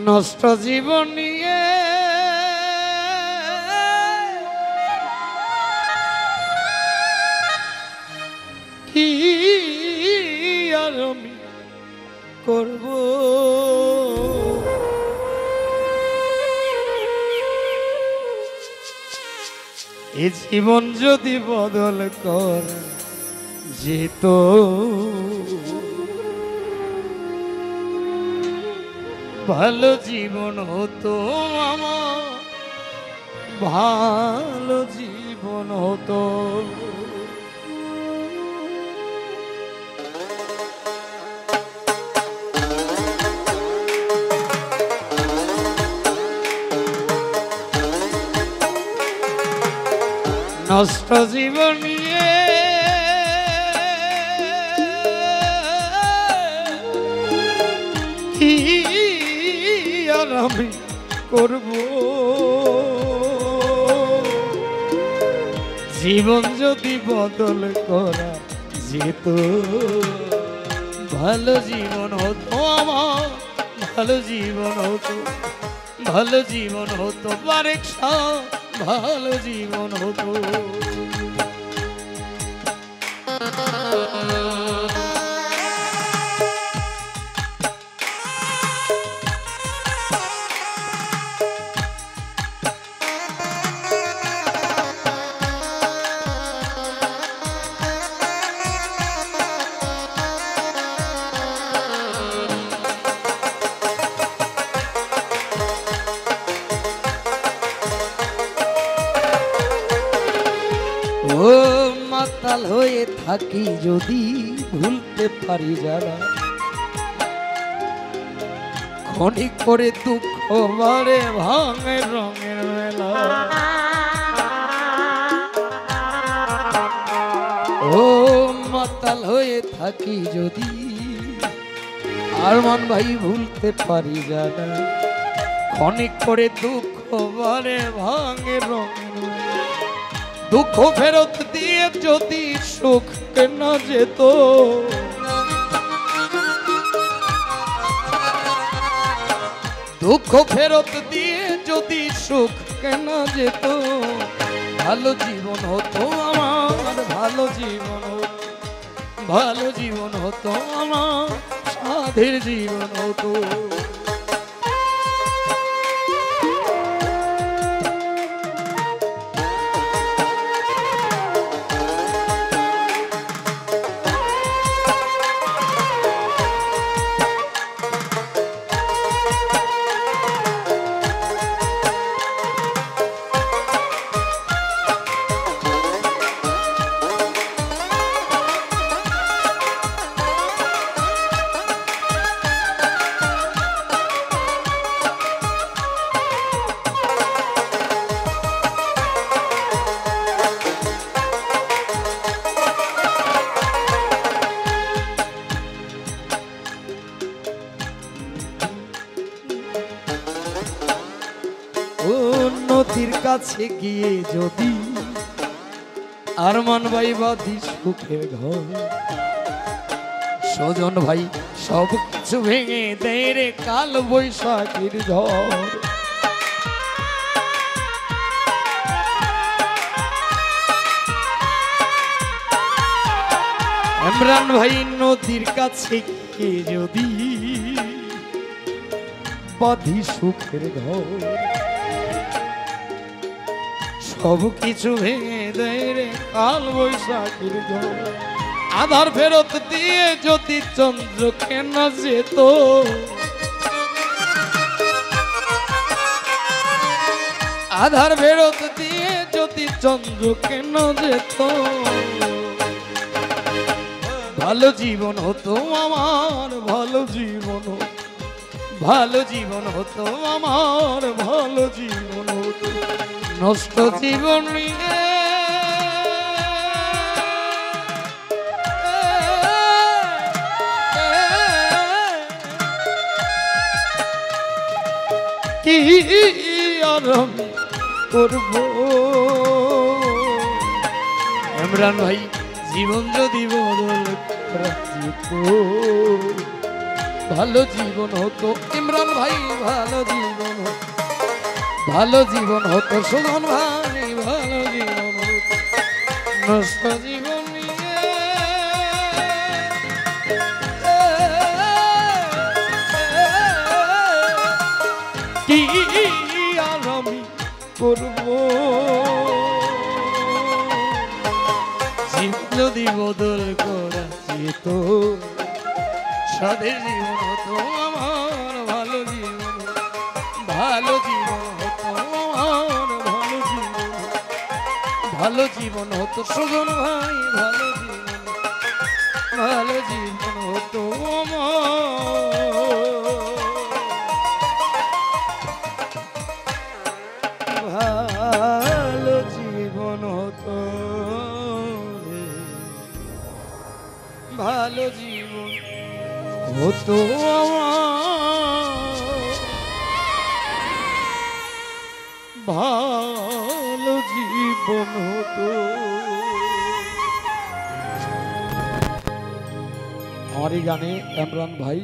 নষ্ট জীবন নিয়ে কি আর আমি করব এই জীবন যদি বদল করে যেত ভালো জীবন হতো আমার ভালো জীবন হতো নষ্ট জীবন নিয়ে কি আর আমি করব জীবন যদি বদল করা যেত ভালো জীবন হতো আমার ভালো জীবন হতো ভালো জীবন হতো বারেক ভালো জীবন হতো ও মাতাল হয়ে থাকি যদি ভুলতে পারি যারা ক্ষণিক করে দুঃখ বারে ভাঙে রঙের মেলা ও মাতাল হয়ে থাকি যদি আরমান ভাই ভুলতে পারি যারা ক্ষণিক করে দুঃখ বারে ভাঙে রঙের মেলা দুঃখ ফেরত দিয়ে যদি সুখ কেনা যেত দুঃখ ফেরত দিয়ে যদি সুখ কেনা যেত ভালো জীবন হতো আমার ভালো জীবন হতো ভালো জীবন হতো আমার সাধের জীবন হতো নদীর কাছে গিয়ে যদি আরমান ভাই বাঁধি সুখের ঘর সজন ভাই সব কিছু ভেঙে দেয় রে কাল বৈশাখীর ঝড় ইমরান ভাই নদীর কাছে গিয়ে যদি বাঁধি সুখের ঘর সব কিছু ভেঙে দেয় রে কাল বৈশাখীর ঝড় আধার ফেরত দিয়ে যদি চন্দ্র কেনা যেত আধার ফেরত দিয়ে যদি চন্দ্র কেনা যেত ভালো জীবন হতো আমার ভালো জীবন ভালো জীবন হতো আমার ভালো জীবন হতো নষ্ট জীবন নিয়ে কি আর আমি করব ইমরান ভাই জীবন যদি বদল করা যেত ভালো জীবন হতো ইমরান ভাই, ভালো জীবন হতো, ভালো জীবন হতো সুমন ভাই, ভালো জীবন হতো, নষ্ট জীবন নিয়ে কি আর আমি করবো, জীবন যদি বদল করা যেত, স্বাধীন জীবন হতো আমার, ভালো জীবন, ভালো জীবন হতো আমার, ভালো জীবন, ভালো জীবন হতো সুজন ভাই, ভালো জীবন, ভালো জীবন হতো আমার, ভালো জীবন হতো, ভালো জীবন হতো ভালো জীবন হতো। আমার এই গানে ইমরান ভাই